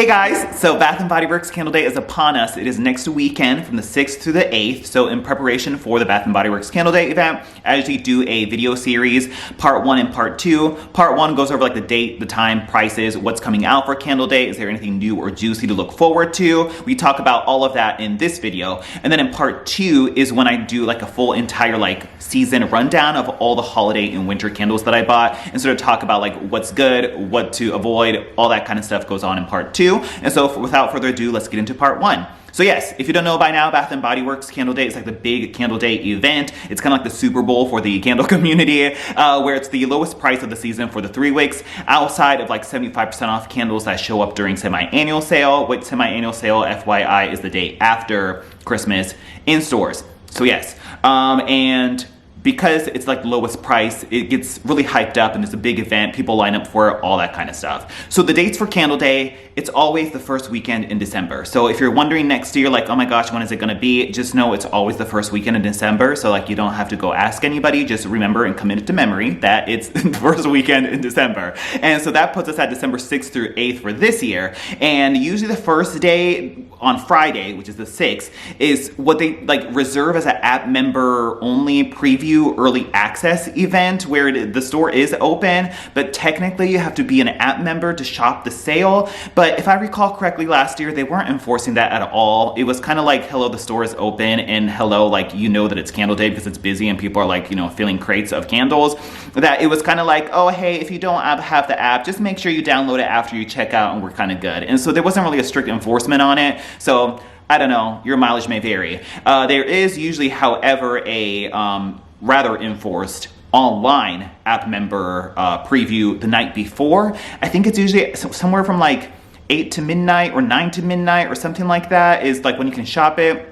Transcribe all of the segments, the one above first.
Hey guys, so Bath & Body Works Candle Day is upon us. It is next weekend from the 6th through the 8th. So in preparation for the Bath & Body Works Candle Day event, I usually do a video series, part 1 and part 2. Part 1 goes over like the date, the time, prices, what's coming out for Candle Day, is there anything new or juicy to look forward to. We talk about all of that in this video. And then in part 2 is when I do like a full entire like season rundown of all the holiday and winter candles that I bought and sort of talk about like what's good, what to avoid, all that kind of stuff goes on in part 2. And so without further ado, let's get into part 1. So yes, if you don't know by now, Bath & Body Works Candle Day is like the big Candle Day event. It's kind of like the Super Bowl for the candle community, where it's the lowest price of the season for the 3 weeks, outside of like 75% off candles that show up during semi-annual sale. With semi-annual sale, FYI, is the day after Christmas in stores. So yes, and because it's like the lowest price, it gets really hyped up and it's a big event, people line up for it, all that kind of stuff. So the dates for Candle Day, it's always the first weekend in December. So if you're wondering next year, like, oh my gosh, when is it gonna be? Just know it's always the first weekend in December. So like you don't have to go ask anybody, just remember and commit it to memory that it's the first weekend in December. And so that puts us at December 6th through 8th for this year. And usually the first day on Friday, which is the 6th, is what they like reserve as an app member only preview early access event where the store is open, but technically you have to be an app member to shop the sale. But if I recall correctly, last year they weren't enforcing that at all. It was kind of like, hello, the store is open, and hello, like, you know that it's Candle Day because it's busy and people are like, you know, filling crates of candles. That it was kind of like, oh, hey, if you don't have the app, just make sure you download it after you check out and we're kind of good. And so there wasn't really a strict enforcement on it. So I don't know, your mileage may vary. There is usually, however, a rather enforced online app member preview the night before. I think it's usually somewhere from like 8 to midnight or 9 to midnight or something like that is like when you can shop it.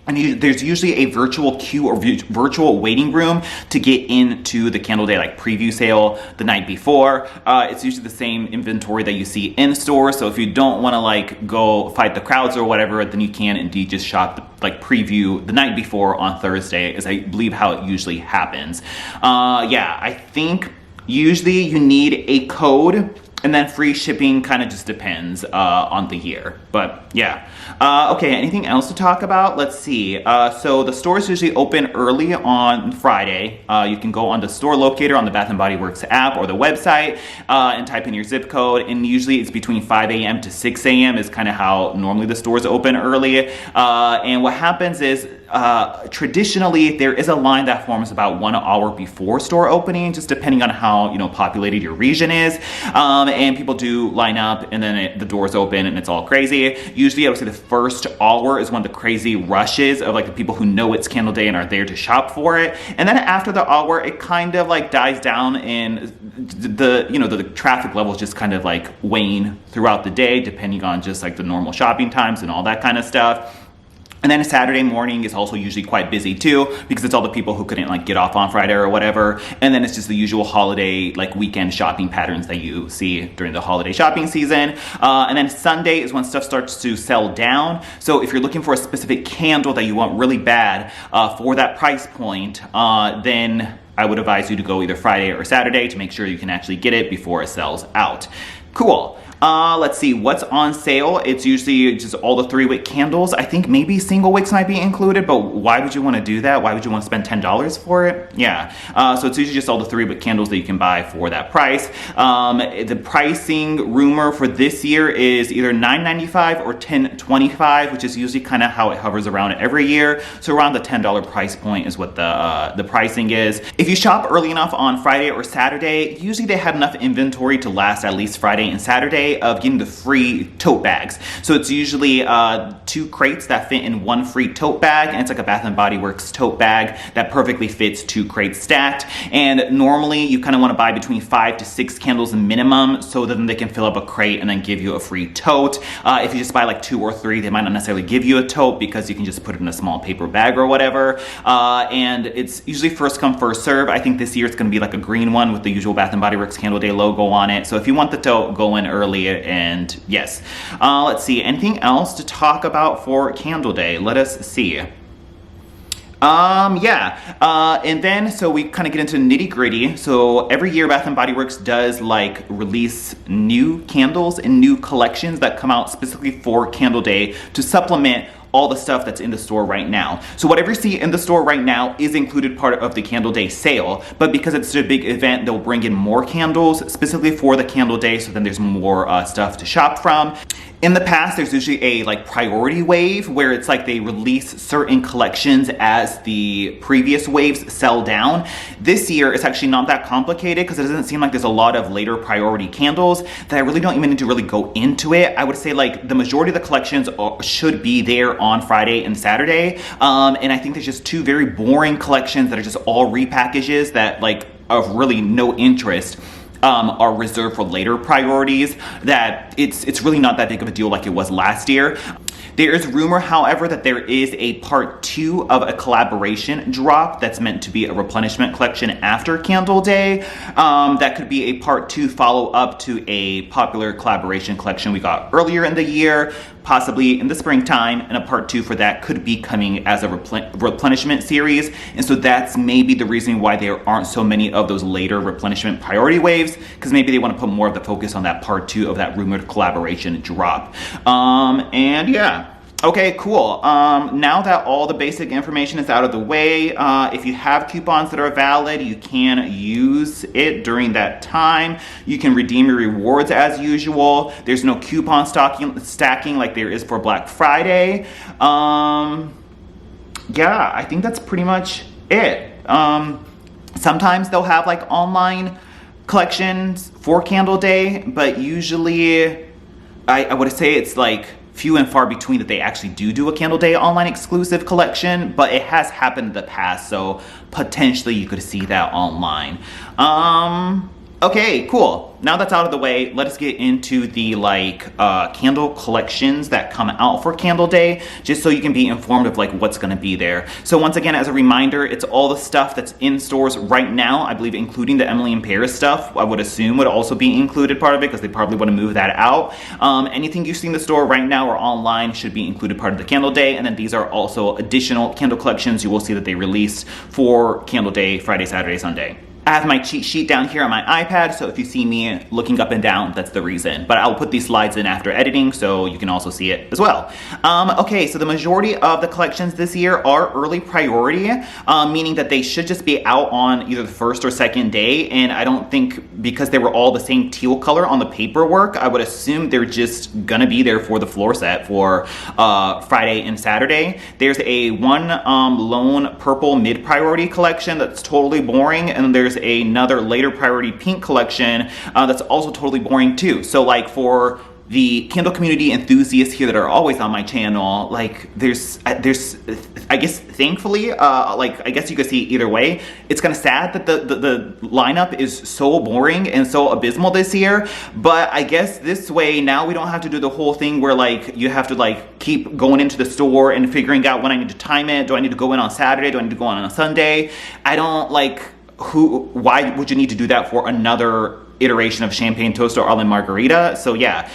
And there's usually a virtual queue or virtual waiting room to get into the Candle Day like preview sale the night before. It's usually the same inventory that you see in store. So if you don't want to like go fight the crowds or whatever, then you can indeed just shop like preview the night before on Thursday, is I believe how it usually happens. Yeah, I think usually you need a code. And then free shipping kind of just depends on the year. But yeah. Okay, anything else to talk about? Let's see. So the stores usually open early on Friday. You can go on the store locator on the Bath & Body Works app or the website and type in your zip code. And usually it's between 5 a.m. to 6 a.m. is kind of how normally the stores open early. And what happens is traditionally there is a line that forms about 1 hour before store opening, just depending on how, you know, populated your region is. And people do line up and then the doors open and it's all crazy. Usually I would say the first hour is one of the crazy rushes of like the people who know it's Candle Day and are there to shop for it. And then after the hour, it kind of like dies down and the traffic levels just kind of like wane throughout the day, depending on just like the normal shopping times and all that kind of stuff. And then Saturday morning is also usually quite busy too, because it's all the people who couldn't like get off on Friday or whatever. And then it's just the usual holiday like weekend shopping patterns that you see during the holiday shopping season. And then Sunday is when stuff starts to sell down. So if you're looking for a specific candle that you want really bad for that price point, then I would advise you to go either Friday or Saturday to make sure you can actually get it before it sells out. Cool. Let's see what's on sale. It's usually just all the 3-wick candles. I think maybe single wicks might be included, but why would you want to do that? Why would you want to spend $10 for it? Yeah. So it's usually just all the 3-wick candles that you can buy for that price. The pricing rumor for this year is either $9.95 or $10.25, which is usually kind of how it hovers around every year. So around the $10 price point is what the pricing is. If you shop early enough on Friday or Saturday, usually they have enough inventory to last at least Friday and Saturday of getting the free tote bags. So it's usually 2 crates that fit in 1 free tote bag, and it's like a Bath & Body Works tote bag that perfectly fits 2 crates stacked. And normally you kind of want to buy between 5 to 6 candles minimum, so that then they can fill up a crate and then give you a free tote. If you just buy like 2 or 3, they might not necessarily give you a tote because you can just put it in a small paper bag or whatever. And it's usually first come, first serve. I think this year it's going to be like a green one with the usual Bath & Body Works Candle Day logo on it. So if you want the tote, go in early. And yes, let's see, anything else to talk about for Candle Day? Let us see. Yeah. And then, so we kind of get into nitty gritty. So every year Bath & Body Works does like release new candles and new collections that come out specifically for Candle Day to supplement all the stuff that's in the store right now. So whatever you see in the store right now is included part of the Candle Day sale, but because it's a big event, they'll bring in more candles specifically for the Candle Day, so then there's more stuff to shop from. In the past, there's usually a like priority wave where it's like they release certain collections as the previous waves sell down. This year, it's actually not that complicated because it doesn't seem like there's a lot of later priority candles that I really don't even need to really go into it. I would say like the majority of the collections should be there on Friday and Saturday. And I think there's just two very boring collections that are just all repackages that like of really no interest. Are reserved for later priorities, that it's really not that big of a deal like it was last year. There is rumor, however, that there is a part 2 of a collaboration drop that's meant to be a replenishment collection after Candle Day. That could be a part 2 follow-up to a popular collaboration collection we got earlier in the year, possibly in the springtime, and a part 2 for that could be coming as a replenishment series. And so that's maybe the reason why there aren't so many of those later replenishment priority waves, because maybe they want to put more of the focus on that part 2 of that rumored collaboration drop. And yeah. Okay, cool. Now that all the basic information is out of the way, if you have coupons that are valid, you can use it during that time. You can redeem your rewards as usual. There's no coupon stacking like there is for Black Friday. Yeah, I think that's pretty much it. Sometimes they'll have like online collections for Candle Day, but usually I would say it's like few and far between that they actually do a Candle Day online exclusive collection, but it has happened in the past, so potentially you could see that online. Okay, cool. Now that's out of the way, let us get into the like candle collections that come out for Candle Day, just so you can be informed of like what's gonna be there. So once again, as a reminder, it's all the stuff that's in stores right now, I believe including the Emily in Paris stuff, I would assume would also be included part of it because they probably want to move that out. Anything you see in the store right now or online should be included part of the Candle Day, and then these are also additional candle collections you will see that they released for Candle Day, Friday, Saturday, Sunday. I have my cheat sheet down here on my iPad, so if you see me looking up and down, that's the reason. But I'll put these slides in after editing, so you can also see it as well. Okay, so the majority of the collections this year are early priority, meaning that they should just be out on either the first or second day, and I don't think, because they were all the same teal color on the paperwork, I would assume they're just gonna be there for the floor set for Friday and Saturday. There's a one lone purple mid-priority collection that's totally boring, and there's another later priority pink collection that's also totally boring too. So like for the candle community enthusiasts here that are always on my channel, like there's I guess thankfully like I guess you could see either way, it's kind of sad that the lineup is so boring and so abysmal this year, but I guess this way now we don't have to do the whole thing where like you have to like keep going into the store and figuring out when I need to time it. Do I need to go in on Saturday? Do I need to go on a Sunday? I don't like why would you need to do that for another iteration of Champagne Toast or Almond Margarita? So yeah,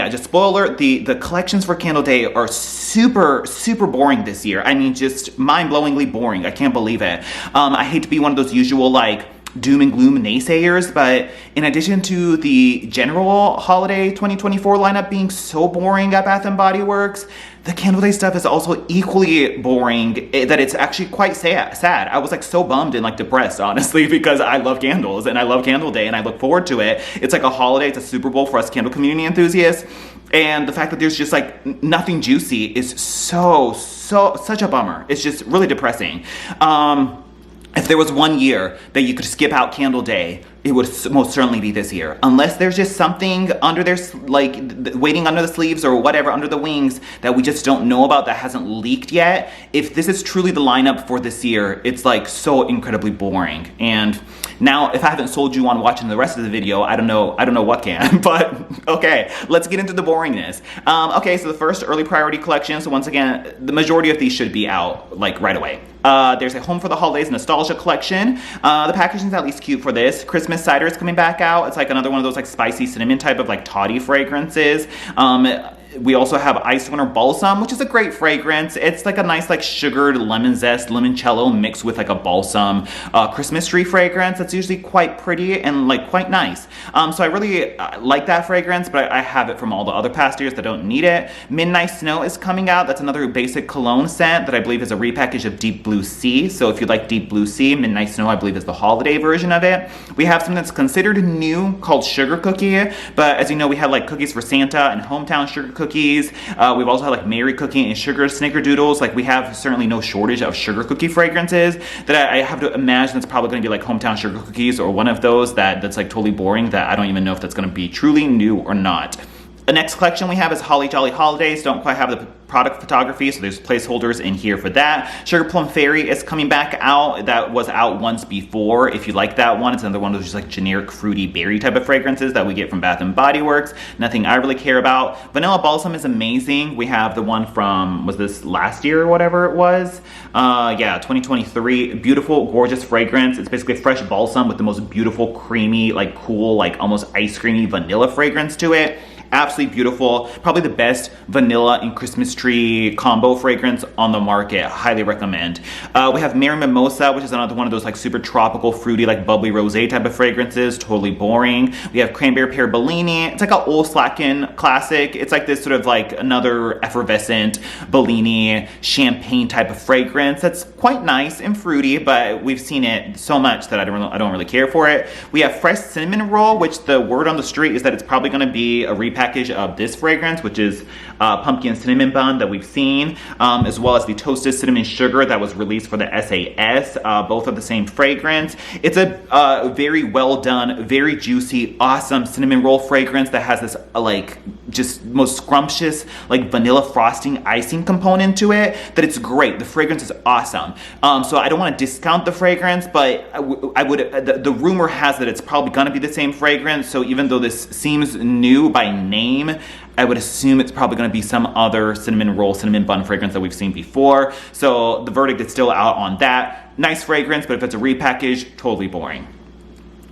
just spoiler alert, the collections for Candle Day are super boring this year. I mean, just mind-blowingly boring. I can't believe it. I hate to be one of those usual like doom and gloom naysayers, but in addition to the general holiday 2024 lineup being so boring at Bath & Body Works, the Candle Day stuff is also equally boring, that it's actually quite sad. I was like so bummed and like depressed, honestly, because I love candles and I love Candle Day and I look forward to it. It's like a holiday, it's a Super Bowl for us candle community enthusiasts, and the fact that there's just like nothing juicy is such a bummer. It's just really depressing. If there was one year that you could skip out Candle Day, it would most certainly be this year. Unless there's just something under their, like, waiting under the sleeves or whatever, under the wings, that we just don't know about, that hasn't leaked yet. If this is truly the lineup for this year, it's like so incredibly boring. And now, if I haven't sold you on watching the rest of the video, I don't know what can, but okay, let's get into the boringness. Okay, so the first early priority collection, so once again, the majority of these should be out, like, right away. There's a Home for the Holidays Nostalgia collection. The packaging's at least cute for this. Christmas cider is coming back out. It's like another one of those like spicy cinnamon type of like toddy fragrances. We also have Ice Winter Balsam, which is a great fragrance. It's like a nice like sugared lemon zest, limoncello mixed with like a balsam Christmas tree fragrance. That's usually quite pretty and like quite nice. So I really like that fragrance, but I have it from all the other past years that don't need it. Midnight Snow is coming out. That's another basic cologne scent that I believe is a repackage of Deep Blue Sea. So if you like Deep Blue Sea, Midnight Snow I believe is the holiday version of it. We have something that's considered new called Sugar Cookie, but as you know, we have like Cookies for Santa and Hometown Sugar Cookies. We've also had like Mary Cookie and Sugar Snickerdoodles. Like we have certainly no shortage of sugar cookie fragrances that I have to imagine it's probably going to be like Hometown Sugar Cookies or one of those that's like totally boring that I don't even know if that's going to be truly new or not. The next collection we have is Holly Jolly Holidays. Don't quite have the product photography, so there's placeholders in here for that. Sugar Plum Fairy is coming back out. That was out once before. If you like that one, it's another one of those just like generic fruity berry type of fragrances that we get from Bath & Body Works. Nothing I really care about. Vanilla Balsam is amazing. We have the one from, was this last year or whatever it was? Yeah, 2023. Beautiful, gorgeous fragrance. It's basically fresh balsam with the most beautiful, creamy, like cool, like almost ice creamy vanilla fragrance to it. Absolutely beautiful. Probably the best vanilla and Christmas tree combo fragrance on the market. Highly recommend. We have Mary Mimosa, which is another one of those like super tropical, fruity, like bubbly rosé type of fragrances. Totally boring. We have Cranberry Pear Bellini. It's like an Old Slacken classic. It's like this sort of like another effervescent Bellini champagne type of fragrance. That's quite nice and fruity, but we've seen it so much that I don't really care for it. We have Fresh Cinnamon Roll, which the word on the street is that it's probably going to be a repackage of this fragrance, which is Pumpkin Cinnamon Bun that we've seen, as well as the Toasted Cinnamon Sugar that was released for the SAS. Both are the same fragrance. It's a very well done, very juicy, awesome cinnamon roll fragrance that has this like just most scrumptious like vanilla frosting icing component to it that it's great. The fragrance is awesome. So I don't want to discount the fragrance, but I would the rumor has that it's probably going to be the same fragrance. So even though this seems new by name, I would assume it's probably going to be some other cinnamon roll, cinnamon bun fragrance that we've seen before. So the verdict is still out on that. Nice fragrance, but if it's a repackage, totally boring.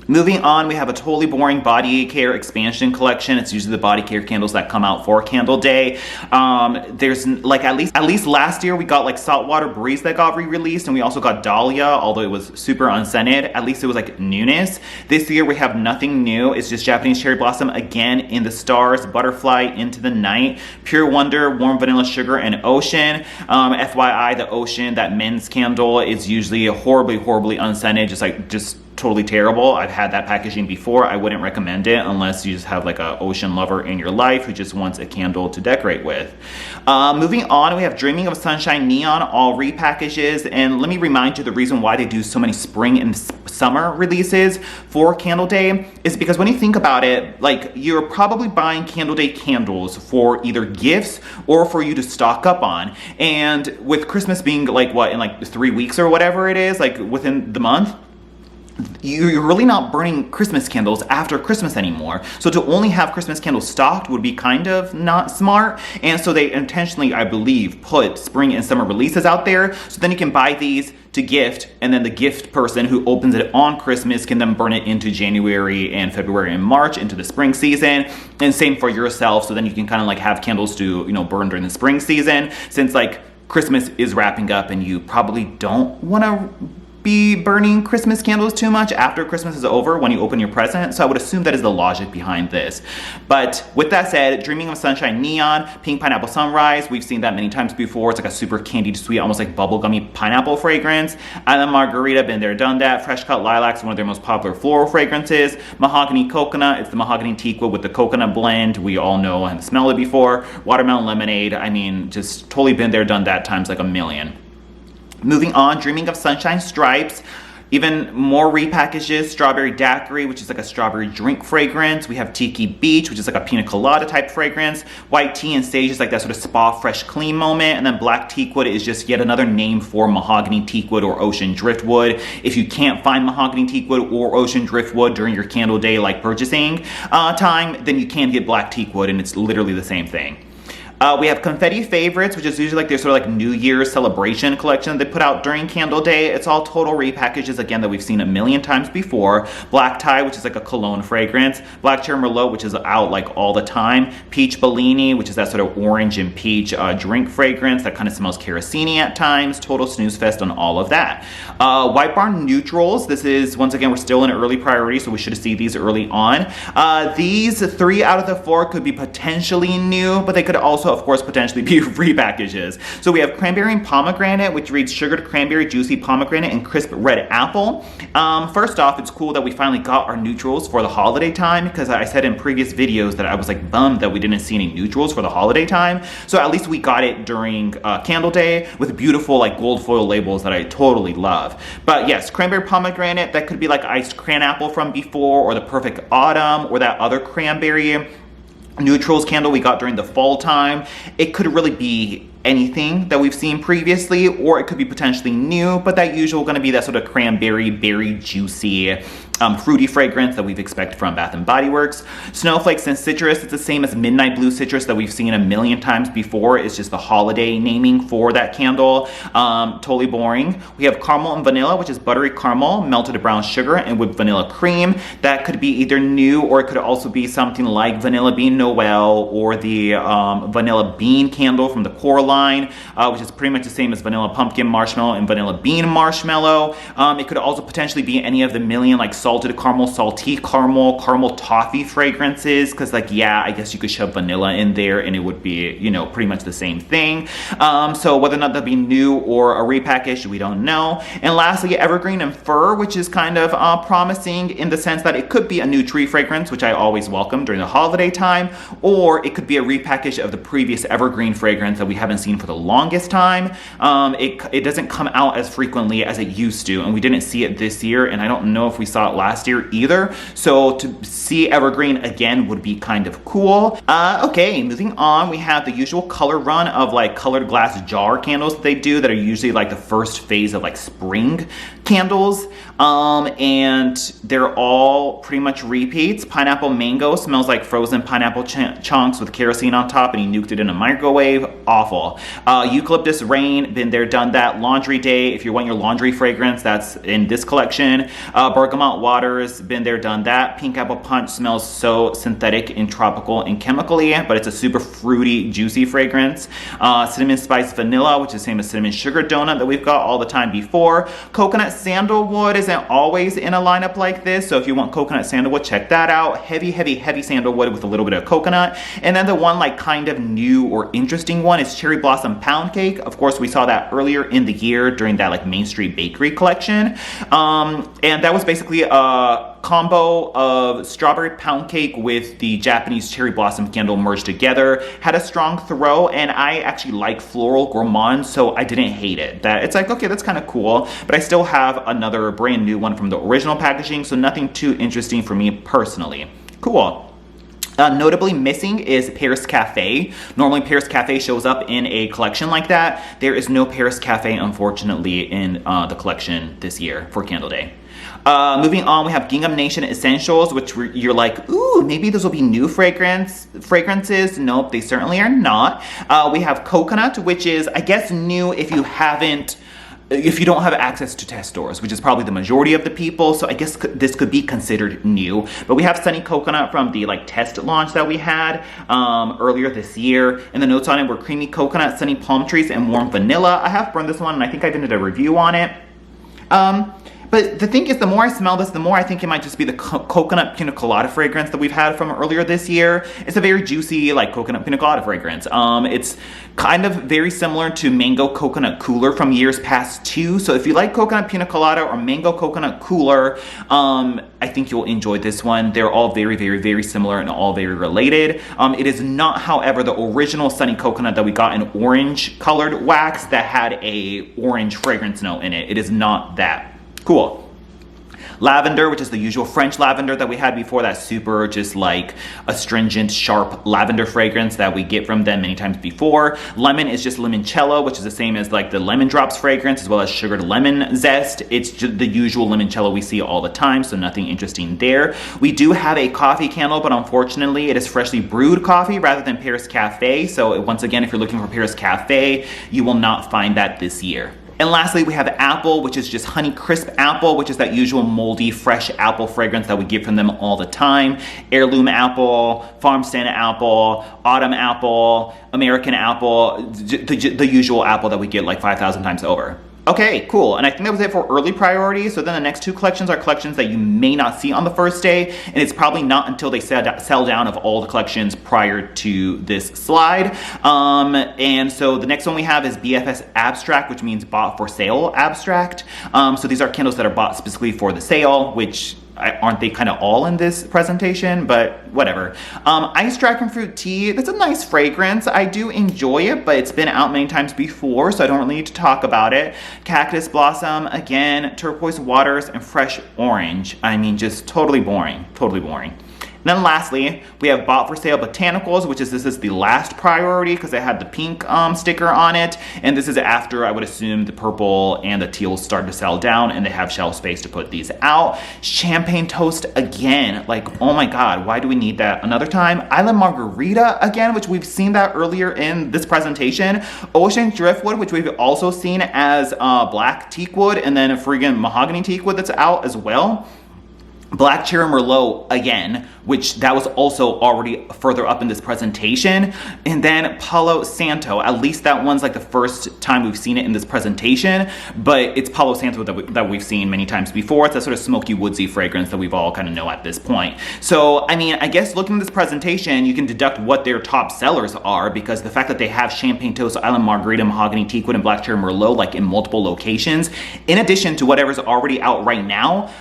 Moving on, we have a totally boring body care expansion collection. It's usually the body care candles that come out for Candle Day. There's like at least last year we got like Saltwater Breeze that got re-released, and we also got Dahlia, although it was super unscented. At least it was like newness. This year we have nothing new. It's just Japanese Cherry Blossom again, In the Stars, Butterfly, Into the Night, Pure Wonder, Warm Vanilla Sugar, and Ocean. FYI, the Ocean, that men's candle, is usually horribly unscented, just totally terrible. I've had that packaging before. I wouldn't recommend it unless you just have like a ocean lover in your life who just wants a candle to decorate with. Moving on, we have Dreaming of Sunshine Neon, all repackages. And let me remind you, the reason why they do so many spring and summer releases for Candle Day is because when you think about it, like you're probably buying Candle Day candles for either gifts or for you to stock up on. And with Christmas being like what, in like 3 weeks or whatever it is, like within the month, you're really not burning Christmas candles after Christmas anymore. So to only have Christmas candles stocked would be kind of not smart. And so they intentionally, I believe, put spring and summer releases out there. So then you can buy these to gift, and then the gift person who opens it on Christmas can then burn it into January and February and March into the spring season. And same for yourself. So then you can kind of like have candles to, burn during the spring season, since like Christmas is wrapping up and you probably don't want to be burning Christmas candles too much after Christmas is over when you open your present. So I would assume that is the logic behind this. But with that said, Dreaming of Sunshine Neon, Pink Pineapple Sunrise, we've seen that many times before. It's like a super candied sweet, almost like bubblegummy pineapple fragrance. Island Margarita, been there, done that. Fresh Cut Lilacs, one of their most popular floral fragrances. Mahogany Coconut, it's the mahogany teakwood with the coconut blend. We all know and smelled it before. Watermelon Lemonade, I mean, just totally been there, done that times like a million. Moving on, Dreaming of Sunshine Stripes. Even more repackages, Strawberry Daiquiri, which is like a strawberry drink fragrance. We have Tiki Beach, which is like a pina colada type fragrance. White Tea and Sage is like that sort of spa, fresh, clean moment. And then Black Teakwood is just yet another name for mahogany teakwood or ocean driftwood. If you can't find mahogany teakwood or ocean driftwood during your Candle Day like purchasing time, then you can get Black Teakwood, and it's literally the same thing. We have Confetti Favorites, which is usually like their sort of like New Year's celebration collection that they put out during Candle Day. It's all total repackages, again, that we've seen a million times before. Black Tie, which is like a cologne fragrance. Black Cherry Merlot, which is out like all the time. Peach Bellini, which is that sort of orange and peach drink fragrance that kind of smells kerosene at times. Total snooze fest on all of that. White Barn Neutrals. This is, once again, we're still in early priority, so we should see these early on. These 3 out of the 4 could be potentially new, but they could also, of course, potentially be repackages. So we have Cranberry and Pomegranate, which reads Sugared Cranberry, Juicy Pomegranate, and Crisp Red Apple. First off, it's cool that we finally got our neutrals for the holiday time, because I said in previous videos that I was like bummed that we didn't see any neutrals for the holiday time. So at least we got it during Candle Day with beautiful like gold foil labels that I totally love. But yes, Cranberry Pomegranate, that could be like Iced Cran Apple from before, or the Perfect Autumn, or that other cranberry neutrals candle we got during the fall time. It could really be anything that we've seen previously, or it could be potentially new, but that usual going to be that sort of cranberry, berry, juicy, fruity fragrance that we've expected from Bath & Body Works. Snowflakes and Citrus, it's the same as Midnight Blue Citrus that we've seen a million times before. It's just the holiday naming for that candle. Totally boring. We have Caramel and Vanilla, which is buttery caramel, melted brown sugar, and with vanilla cream. That could be either new, or it could also be something like Vanilla Bean Noel, or the Vanilla Bean candle from the Coraline, which is pretty much the same as Vanilla Pumpkin Marshmallow and Vanilla Bean Marshmallow. It could also potentially be any of the million like salted caramel, salty caramel, caramel toffee fragrances, because like, yeah, I guess you could shove vanilla in there and it would be, you know, pretty much the same thing. So whether or not that'd be new or a repackage, we don't know. And lastly, Evergreen and Fir, which is kind of promising in the sense that it could be a new tree fragrance, which I always welcome during the holiday time, or it could be a repackage of the previous Evergreen fragrance that we haven't seen for the longest time. It doesn't come out as frequently as it used to, and we didn't see it this year, and I don't know if we saw it last year either. So to see Evergreen again would be kind of cool. Okay, moving on, we have the usual color run of like colored glass jar candles that they do that are usually like the first phase of like spring candles. And they're all pretty much repeats. Pineapple Mango smells like frozen pineapple chunks with kerosene on top, and he nuked it in a microwave. Awful. Eucalyptus Rain, been there, done that. Laundry Day, if you want your laundry fragrance, that's in this collection. Bergamot Waters, been there, done that. Pink Apple Punch smells so synthetic and tropical and chemically, but it's a super fruity, juicy fragrance. Cinnamon Spice Vanilla, which is the same as Cinnamon Sugar Donut that we've got all the time before. Coconut Sandalwood isn't always in a lineup like this, so if you want coconut sandalwood, check that out. Heavy, heavy, heavy sandalwood with a little bit of coconut. And then the one like kind of new or interesting one is Cherry Blossom Pound Cake. Of course, we saw that earlier in the year during that like Main Street Bakery collection. And that was basically a combo of strawberry pound cake with the Japanese cherry blossom candle merged together. Had a strong throw, and I actually like floral gourmand, so I didn't hate it. That it's like, okay, that's kind of cool, but I still have another brand new one from the original packaging, so nothing too interesting for me personally. Cool. Notably missing is Paris Cafe. Normally Paris Cafe shows up in a collection like that. There is no Paris Cafe, unfortunately, in the collection this year for Candle Day. Moving on, we have Gingham Nation Essentials, which you're like, ooh, maybe those will be new fragrances. Nope, they certainly are not. We have Coconut, which is, I guess, new if you don't have access to test stores, which is probably the majority of the people, so I guess this could be considered new. But we have Sunny Coconut from the like test launch that we had earlier this year, and the notes on it were creamy coconut, sunny palm trees, and warm vanilla. I have burned this one, and I think I did a review on it. But the thing is, the more I smell this, the more I think it might just be the coconut pina colada fragrance that we've had from earlier this year. It's a very juicy, like, coconut pina colada fragrance. It's kind of very similar to Mango Coconut Cooler from years past too. So if you like coconut pina colada or Mango Coconut Cooler, I think you'll enjoy this one. They're all very, very, very similar and all very related. It is not, however, the original Sunny Coconut that we got in orange colored wax that had a orange fragrance note in it. It is not that. Cool. lavender, which is the usual French lavender that we had before, that super just like astringent, sharp lavender fragrance that we get from them many times before. Lemon is just limoncello, which is the same as like the lemon drops fragrance, as well as sugared lemon zest. It's just the usual limoncello we see all the time, so nothing interesting there. We do have a coffee candle, but unfortunately it is freshly brewed coffee rather than Paris Cafe. So once again, if you're looking for Paris Cafe, you will not find that this year. And lastly, we have apple, which is just Honey Crisp apple, which is that usual moldy, fresh apple fragrance that we get from them all the time. Heirloom apple, farm stand apple, autumn apple, American apple, the usual apple that we get like 5,000 times over. Okay, cool. And I think that was it for early priorities. So then the next two collections are collections that you may not see on the first day, and it's probably not until they sell down of all the collections prior to this slide. And so the next one we have is BFS Abstract, which means bought for sale abstract. So these are candles that are bought specifically for the sale, which aren't they kind of all in this presentation, but whatever. Iced Dragon Fruit Tea, that's a nice fragrance. I do enjoy it, but it's been out many times before, so I don't really need to talk about it. Cactus Blossom, again, Turquoise Waters, and Fresh Orange. I mean, just totally boring, totally boring. And then lastly, we have Bought for Sale Botanicals, which is, this is the last priority because it had the pink sticker on it. And this is after, I would assume, the purple and the teal start to sell down and they have shelf space to put these out. Champagne Toast again, like, oh my God, why do we need that another time? Island Margarita again, which we've seen that earlier in this presentation. Ocean Driftwood, which we've also seen as black teakwood, and then a friggin' mahogany teakwood that's out as well. Black Cherry Merlot again, which that was also already further up in this presentation. And then Palo Santo, at least that one's like the first time we've seen it in this presentation, but it's Palo Santo that we've seen many times before. It's that sort of smoky, woodsy fragrance that we've all kind of know at this point. So, I mean, I guess looking at this presentation, you can deduct what their top sellers are, because the fact that they have Champagne Toast, Island Margarita, Mahogany Teakwood, and Black Cherry Merlot like in multiple locations, in addition to whatever's already out right now,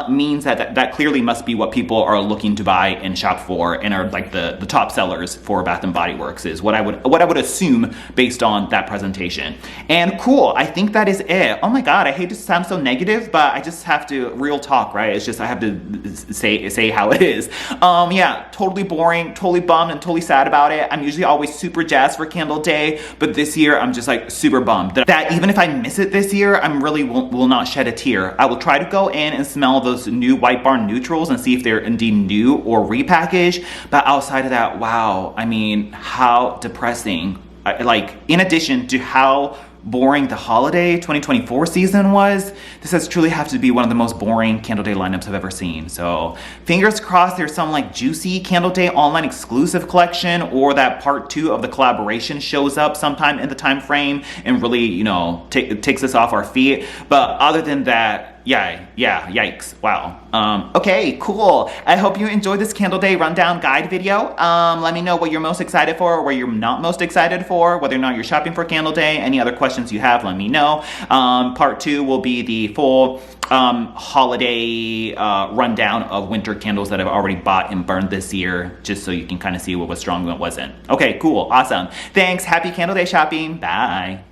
means that clearly must be what people are looking to buy and shop for, and are like the top sellers for Bath & Body Works, is what I would assume based on that presentation. And cool, I think that is it. Oh my God, I hate to sound so negative, but I just have to, real talk, right? It's just, I have to say how it is. Yeah, totally boring, totally bummed, and totally sad about it. I'm usually always super jazzed for Candle Day, but this year I'm just like super bummed that even if I miss it this year, I'm really will not shed a tear. I will try to go in and smell those new White Barn neutrals and see if they're indeed new or repackaged. But outside of that, wow, I mean, how depressing. Like, in addition to how boring the holiday 2024 season was, this has truly have to be one of the most boring Candle Day lineups I've ever seen. So fingers crossed there's some like juicy Candle Day online exclusive collection, or that part 2 of the collaboration shows up sometime in the time frame and really, you know, takes us off our feet. But other than that, yeah, yikes, wow. Okay, cool. I hope you enjoyed this Candle Day rundown guide video. Let me know what you're most excited for, or what you're not most excited for, whether or not you're shopping for Candle Day. Any other questions you have, let me know. Part 2 will be the full holiday rundown of winter candles that I've already bought and burned this year, just so you can kind of see what was strong and what wasn't. Okay, cool, awesome. Thanks, happy Candle Day shopping, bye.